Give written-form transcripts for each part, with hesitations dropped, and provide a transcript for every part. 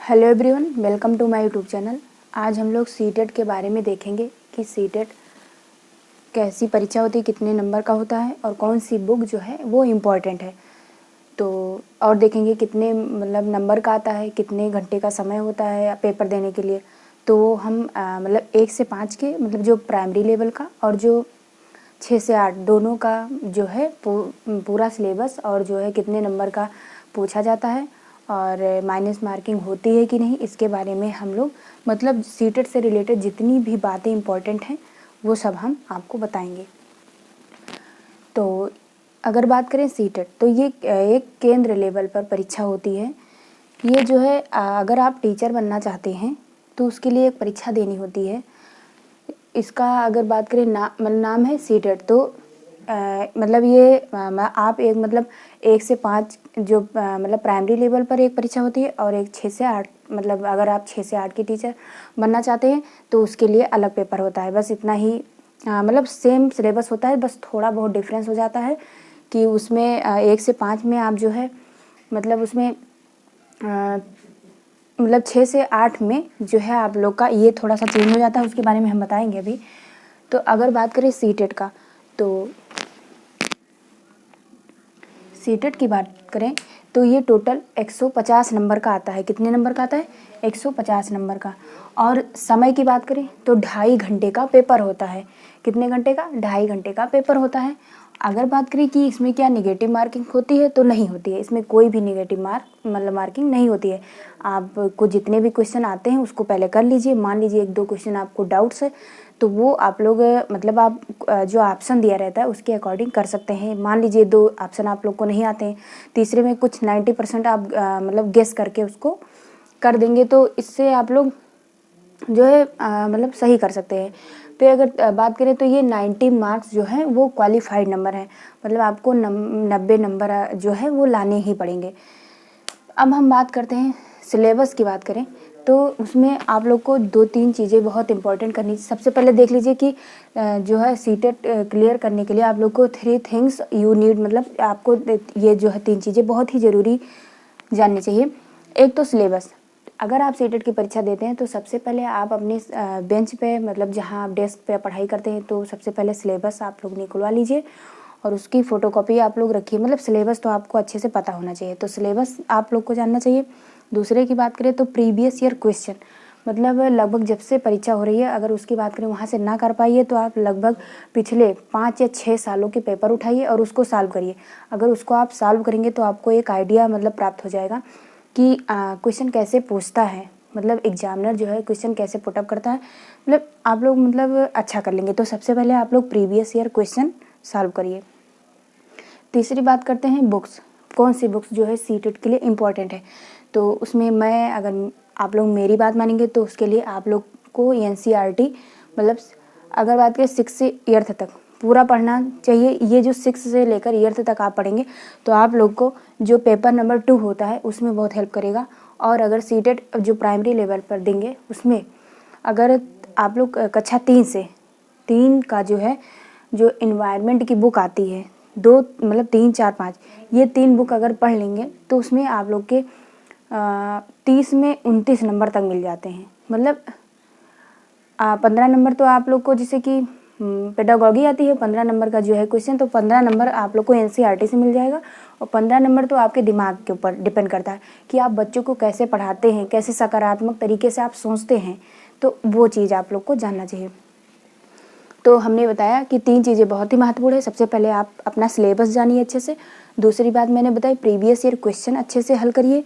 Hello everyone, welcome to my YouTube channel. आज हम लोग सीटेट के बारे में देखेंगे कि सीटेट कैसी परीक्षा होती है, कितने नंबर का होता है और कौन सी बुक जो है वो इम्पॉर्टेंट है। तो और देखेंगे कितने नंबर का आता है, कितने घंटे का समय होता है पेपर देने के लिए। तो हम 1 से 5 के जो प्राइमरी लेवल का और जो 6 से 8 दोनों का जो है पूरा सिलेबस और जो है कितने नंबर का पूछा जाता है और माइनस मार्किंग होती है कि नहीं, इसके बारे में हम लोग सीटेट से रिलेटेड जितनी भी बातें इम्पॉर्टेंट हैं वो सब हम आपको बताएंगे। तो अगर बात करें सीटेट, तो ये एक केंद्र लेवल पर परीक्षा होती है। ये जो है अगर आप टीचर बनना चाहते हैं तो उसके लिए एक परीक्षा देनी होती है। इसका अगर बात करें नाम है सीटेट। तो ये आप एक से 5 जो प्राइमरी लेवल पर एक परीक्षा होती है और एक 6 से 8 अगर आप 6 से 8 की टीचर बनना चाहते हैं तो उसके लिए अलग पेपर होता है। बस इतना ही सेम सिलेबस होता है, बस थोड़ा बहुत डिफरेंस हो जाता है कि उसमें 1 से 5 में आप जो है उसमें 6 से 8 में जो है आप लोग का ये थोड़ा सा चेंज हो जाता है, उसके बारे में हम बताएंगे अभी। तो अगर बात करें सीटेट का, तो सीटेट की बात करें तो ये टोटल 150 नंबर का आता है। कितने नंबर का आता है? 150 नंबर का। और समय की बात करें तो 2.5 घंटे का पेपर होता है। कितने घंटे का? 2.5 घंटे का पेपर होता है। अगर बात करें कि इसमें क्या निगेटिव मार्किंग होती है, तो नहीं होती है। इसमें कोई भी निगेटिव मार्किंग नहीं होती है। आपको जितने भी क्वेश्चन आते हैं उसको पहले कर लीजिए। मान लीजिए 1-2 क्वेश्चन आपको डाउट्स है तो वो आप लोग आप जो ऑप्शन दिया रहता है उसके अकॉर्डिंग कर सकते हैं। मान लीजिए 2 ऑप्शन आप लोग को नहीं आते हैं, तीसरे में कुछ 90% आप गेस करके उसको कर देंगे, तो इससे आप लोग जो है सही कर सकते हैं। फिर अगर बात करें तो ये 90 मार्क्स जो है वो क्वालिफाइड नंबर है, आपको 90 नंबर जो है वो लाने ही पड़ेंगे। अब हम बात करते हैं सिलेबस की। बात करें तो उसमें आप लोग को 2-3 चीज़ें बहुत इंपॉर्टेंट करनी। सबसे पहले देख लीजिए कि जो है सीटेट क्लियर करने के लिए आप लोग को 3 थिंग्स यू नीड, आपको ये जो है 3 चीज़ें बहुत ही ज़रूरी जाननी चाहिए। एक तो सिलेबस। अगर आप सीटेट की परीक्षा देते हैं तो सबसे पहले आप अपने बेंच पे जहाँ आप डेस्क पे पढ़ाई करते हैं तो सबसे पहले सिलेबस आप लोग निकलवा लीजिए और उसकी फ़ोटोकॉपी आप लोग रखिए। सिलेबस तो आपको अच्छे से पता होना चाहिए, तो सिलेबस आप लोग को जानना चाहिए। दूसरे की बात करें तो प्रीवियस ईयर क्वेश्चन, लगभग जब से परीक्षा हो रही है अगर उसकी बात करें वहाँ से ना कर पाइए तो आप लगभग पिछले 5 या 6 सालों के पेपर उठाइए और उसको सॉल्व करिए। अगर उसको आप सॉल्व करेंगे तो आपको एक आइडिया प्राप्त हो जाएगा कि क्वेश्चन कैसे पूछता है, एग्जामिनर जो है क्वेश्चन कैसे पुटअप करता है। आप लोग अच्छा कर लेंगे। तो सबसे पहले आप लोग प्रीवियस ईयर क्वेश्चन सॉल्व करिए। तीसरी बात करते हैं बुक्स। कौन सी बुक्स जो है सीटेट के लिए इम्पॉर्टेंट है, तो उसमें मैं अगर आप लोग मेरी बात मानेंगे तो उसके लिए आप लोग को NCERT अगर बात करें 6 से 8th तक पूरा पढ़ना चाहिए। ये जो 6 से लेकर 8th तक आप पढ़ेंगे तो आप लोग को जो पेपर नंबर 2 होता है उसमें बहुत हेल्प करेगा। और अगर सीटेट जो प्राइमरी लेवल पर देंगे उसमें अगर आप लोग कक्षा 3 से 3 का जो है जो इन्वायरमेंट की बुक आती है, 2 3, 4, 5 ये 3 बुक अगर पढ़ लेंगे तो उसमें आप लोग के 30 में 29 नंबर तक मिल जाते हैं। 15 नंबर तो आप लोग को जैसे कि पेडागॉजी आती है, 15 नंबर का जो है क्वेश्चन, तो 15 नंबर आप लोग को NCERT से मिल जाएगा। और 15 नंबर तो आपके दिमाग के ऊपर डिपेंड करता है कि आप बच्चों को कैसे पढ़ाते हैं, कैसे सकारात्मक तरीके से आप सोचते हैं, तो वो चीज़ आप लोग को जानना चाहिए। तो हमने बताया कि 3 चीज़ें बहुत ही महत्वपूर्ण है। सबसे पहले आप अपना सिलेबस जानिए अच्छे से। दूसरी बात मैंने बताई प्रीवियस ईयर क्वेश्चन अच्छे से हल करिए,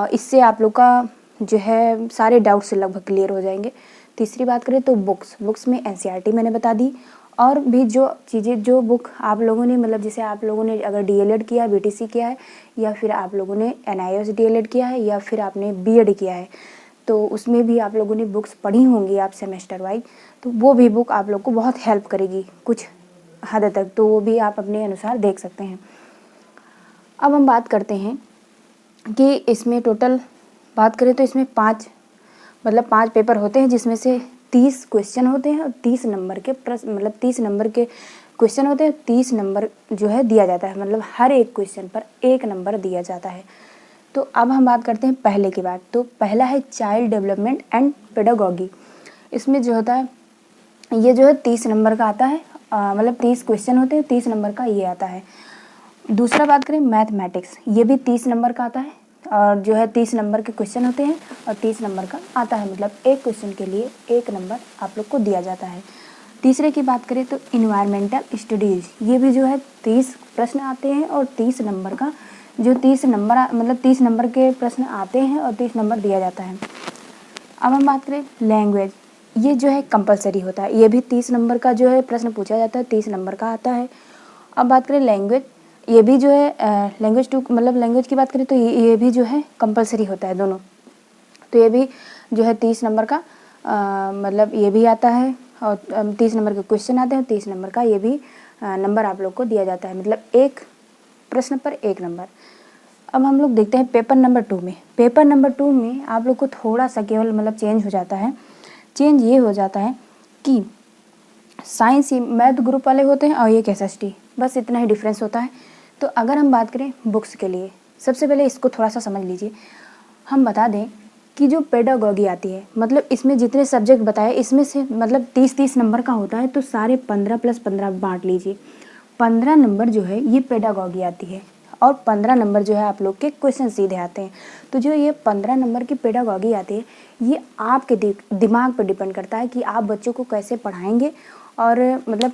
इससे आप लोग का जो है सारे डाउट्स लगभग क्लियर हो जाएंगे। तीसरी बात करें तो बुक्स में NCERT मैंने बता दी। और भी जो चीज़ें जो बुक आप लोगों ने जैसे आप लोगों ने अगर DLED किया है, BTC किया है, या फिर आप लोगों ने NIOS DLED किया है, या फिर आपने BEd किया है, तो उसमें भी आप लोगों ने बुक्स पढ़ी होंगी आप सेमेस्टर वाइज, तो वो भी बुक आप लोग को बहुत हेल्प करेगी कुछ हद तक, तो वो भी आप अपने अनुसार देख सकते हैं। अब हम बात करते हैं कि इसमें टोटल बात करें तो इसमें 5 पेपर होते हैं, जिसमें से 30 क्वेश्चन होते हैं और 30 नंबर के 30 नंबर के क्वेश्चन होते हैं। 30 नंबर जो है दिया जाता है, हर एक क्वेश्चन पर 1 नंबर दिया जाता है। तो अब हम बात करते हैं पहले की बात। तो पहला है चाइल्ड डेवलपमेंट एंड पेडागॉगी। इसमें जो होता है ये जो है 30 नंबर का आता है, मतलब 30 क्वेश्चन होते हैं, 30 नंबर का ये आता है। दूसरा बात करें मैथमेटिक्स, ये भी 30 नंबर का आता है और जो है 30 नंबर के क्वेश्चन होते हैं और 30 नंबर का आता है, मतलब एक क्वेश्चन के लिए 1 नंबर आप लोग को दिया जाता है। तीसरे की बात करें तो इन्वायरमेंटल स्टडीज़, ये भी जो है 30 प्रश्न आते हैं और 30 नंबर का जो 30 नंबर मतलब 30 नंबर के प्रश्न आते हैं और 30 नंबर दिया जाता है। अब हम बात करें लैंग्वेज, ये जो है कंपलसरी होता है, ये भी 30 नंबर का जो है प्रश्न पूछा जाता है, 30 नंबर का आता है। अब बात करें लैंग्वेज, ये भी जो है लैंग्वेज टू मतलब लैंग्वेज की बात करें तो ये भी जो है कंपलसरी होता है दोनों। तो ये भी जो है 30 नंबर का मतलब ये भी आता है और 30 नंबर के क्वेश्चन आते हैं, 30 नंबर का ये भी नंबर आप लोग को दिया जाता है, मतलब एक प्रश्न पर 1 नंबर। अब हम लोग देखते हैं पेपर नंबर 2 में। पेपर नंबर 2 में आप लोग को थोड़ा सा केवल मतलब चेंज हो जाता है। चेंज ये हो जाता है कि साइंस ही मैथ ग्रुप वाले होते हैं और ये एसएसटी, बस इतना ही डिफरेंस होता है। तो अगर हम बात करें बुक्स के लिए, सबसे पहले इसको थोड़ा सा समझ लीजिए। हम बता दें कि जो पेडागॉगी आती है, मतलब इसमें जितने सब्जेक्ट बताए इसमें से मतलब 30-30 नंबर का होता है, तो सारे 15 + 15 बांट लीजिए। 15 नंबर जो है ये पेडागॉगी आती है और 15 नंबर जो है आप लोग के क्वेश्चन सीधे आते हैं। तो जो ये 15 नंबर की पेडागॉगी आती है ये आपके दिमाग पर डिपेंड करता है कि आप बच्चों को कैसे पढ़ाएंगे और मतलब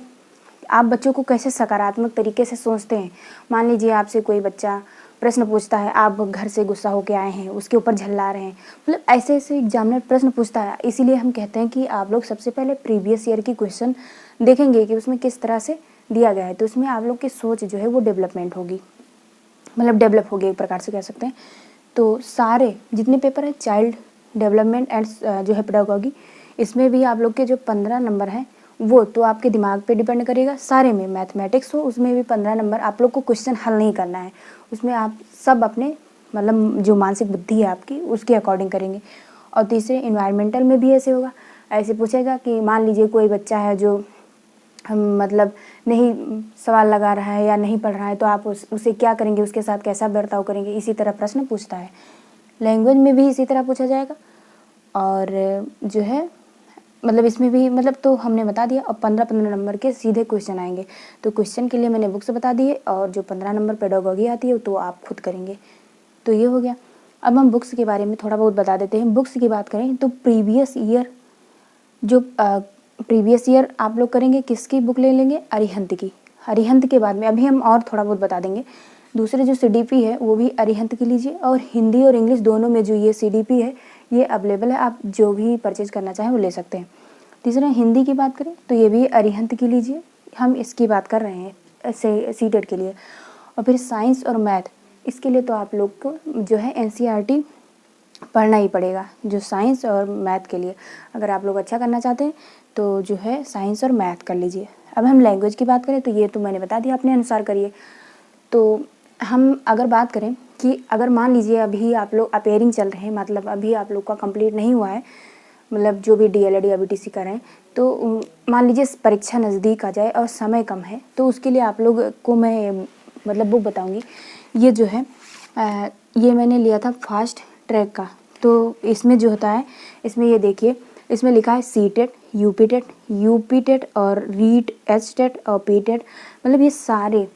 आप बच्चों को कैसे सकारात्मक तरीके से सोचते हैं। मान लीजिए आपसे कोई बच्चा प्रश्न पूछता है, आप घर से गुस्सा होकर आए हैं, उसके ऊपर झल्ला रहे हैं, मतलब ऐसे ऐसे एग्जामिनर प्रश्न पूछता है। इसीलिए हम कहते हैं कि आप लोग सबसे पहले प्रीवियस ईयर की क्वेश्चन देखेंगे कि उसमें किस तरह से दिया गया है, तो उसमें आप लोग की सोच जो है वो डेवलपमेंट होगी, मतलब डेवलप होगी एक प्रकार से कह सकते हैं। तो सारे जितने पेपर है चाइल्ड डेवलपमेंट एंड जो है पेडागॉगी, इसमें भी आप लोग के जो 15 नंबर हैं वो तो आपके दिमाग पे डिपेंड करेगा। सारे में मैथमेटिक्स हो उसमें भी 15 नंबर आप लोग को क्वेश्चन हल नहीं करना है, उसमें आप सब अपने मतलब जो मानसिक बुद्धि है आपकी उसके अकॉर्डिंग करेंगे। और तीसरे इन्वायरमेंटल में भी ऐसे होगा, ऐसे पूछेगा कि मान लीजिए कोई बच्चा है जो मतलब नहीं सवाल लगा रहा है या नहीं पढ़ रहा है, तो आप उसे क्या करेंगे, उसके साथ कैसा बर्ताव करेंगे, इसी तरह प्रश्न पूछता है। लैंग्वेज में भी इसी तरह पूछा जाएगा और जो है मतलब इसमें भी मतलब तो हमने बता दिया। और 15-15 नंबर के सीधे क्वेश्चन आएंगे। तो क्वेश्चन के लिए मैंने बुक्स बता दिए और जो 15 नंबर पेडागॉगी आती है तो आप खुद करेंगे। तो ये हो गया। अब हम बुक्स के बारे में थोड़ा बहुत बता देते हैं। बुक्स की बात करें तो प्रीवियस ईयर आप लोग करेंगे किसकी बुक ले लेंगे, अरिहंत की। अरिहंत के बाद में अभी हम और थोड़ा बहुत बता देंगे। दूसरे जो CDP है वो भी अरिहंत की लीजिए और हिंदी और इंग्लिश दोनों में जो ये CDP है ये अवेलेबल है, आप जो भी परचेज करना चाहें वो ले सकते हैं। तीसरा हिंदी की बात करें तो ये भी अरिहंत की लीजिए, हम इसकी बात कर रहे हैं सीटेट के लिए। और फिर साइंस और मैथ, इसके लिए तो आप लोग को जो है NCERT पढ़ना ही पड़ेगा। जो साइंस और मैथ के लिए अगर आप लोग अच्छा करना चाहते हैं तो जो है साइंस और मैथ कर लीजिए। अब हम लैंग्वेज की बात करें तो ये तो मैंने बता दिया, अपने अनुसार करिए। तो हम अगर बात करें कि अगर मान लीजिए अभी आप लोग अपेयरिंग चल रहे हैं, मतलब अभी आप लोग का कंप्लीट नहीं हुआ है, मतलब जो भी DLED या BTC कर रहे हैं, तो मान लीजिए परीक्षा नज़दीक आ जाए और समय कम है, तो उसके लिए आप लोग को मैं मतलब बुक बताऊंगी। ये जो है ये मैंने लिया था फास्ट ट्रैक का। तो इसमें जो होता है, इसमें ये देखिए, इसमें लिखा है CTET, UPTET और REET, HTET और PTET, मतलब ये सारे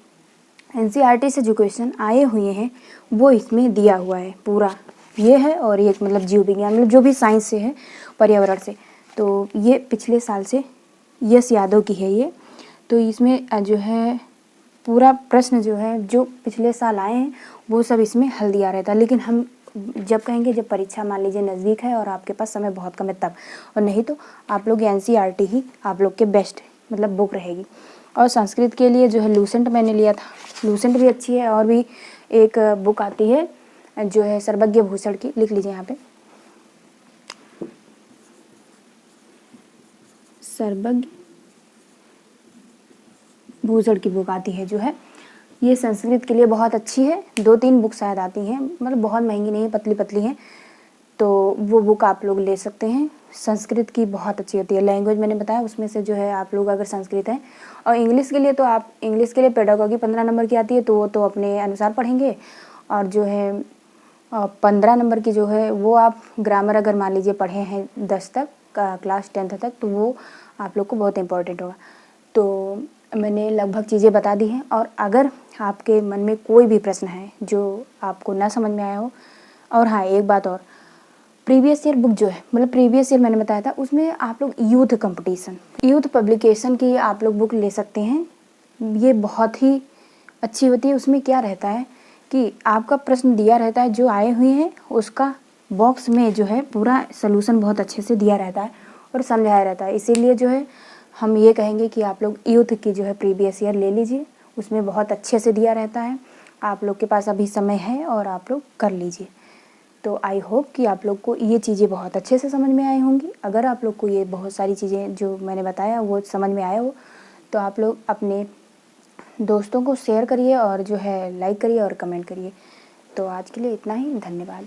NCERT से जो क्वेश्चन आए हुए हैं वो इसमें दिया हुआ है पूरा। ये है और ये मतलब जीव विज्ञान मतलब जो भी साइंस से है, पर्यावरण से, तो ये पिछले साल से यश यादव की है ये। तो इसमें जो है पूरा प्रश्न जो है जो पिछले साल आए हैं वो सब इसमें हल दिया रहता है। लेकिन हम जब कहेंगे जब परीक्षा मान लीजिए नज़दीक है और आपके पास समय बहुत कम है तब, और नहीं तो आप लोग NCERT ही आप लोग के बेस्ट मतलब बुक रहेगी। और संस्कृत के लिए जो है लूसेंट मैंने लिया था, लूसेंट भी अच्छी है। और भी एक बुक आती है जो है सर्वज्ञ भूषण की, लिख लीजिए यहाँ पे, सर्वज्ञ भूषण की बुक आती है जो है, ये संस्कृत के लिए बहुत अच्छी है। 2-3 बुक शायद आती हैं, मतलब बहुत महंगी नहीं है, पतली पतली हैं, तो वो बुक आप लोग ले सकते हैं। संस्कृत की बहुत अच्छी होती है। लैंग्वेज मैंने बताया उसमें से जो है आप लोग अगर संस्कृत है, और इंग्लिश के लिए तो आप इंग्लिश के लिए पेडागॉगी 15 नंबर की आती है, तो वो तो अपने अनुसार पढ़ेंगे। और जो है 15 नंबर की जो है वो आप ग्रामर अगर मान लीजिए पढ़े हैं 10 तक का क्लास 10th तक, तो वो आप लोग को बहुत इम्पोर्टेंट होगा। तो मैंने लगभग चीज़ें बता दी हैं, और अगर आपके मन में कोई भी प्रश्न है जो आपको ना समझ में आया हो, और हाँ एक बात और, प्रीवियस ईयर बुक जो है, मतलब प्रीवियस ईयर मैंने बताया था, उसमें आप लोग यूथ कंपटीशन, यूथ पब्लिकेशन की आप लोग बुक ले सकते हैं। ये बहुत ही अच्छी होती है। उसमें क्या रहता है कि आपका प्रश्न दिया रहता है, जो आए हुए हैं उसका बॉक्स में जो है पूरा सलूशन बहुत अच्छे से दिया रहता है और समझाया रहता है। इसीलिए जो है हम ये कहेंगे कि आप लोग यूथ की जो है प्रीवियस ईयर ले लीजिए, उसमें बहुत अच्छे से दिया रहता है। आप लोग के पास अभी समय है और आप लोग कर लीजिए। तो आई होप कि आप लोग को ये चीज़ें बहुत अच्छे से समझ में आई होंगी। अगर आप लोग को ये बहुत सारी चीज़ें जो मैंने बताया वो समझ में आया हो, तो आप लोग अपने दोस्तों को शेयर करिए और जो है लाइक करिए और कमेंट करिए। तो आज के लिए इतना ही, धन्यवाद।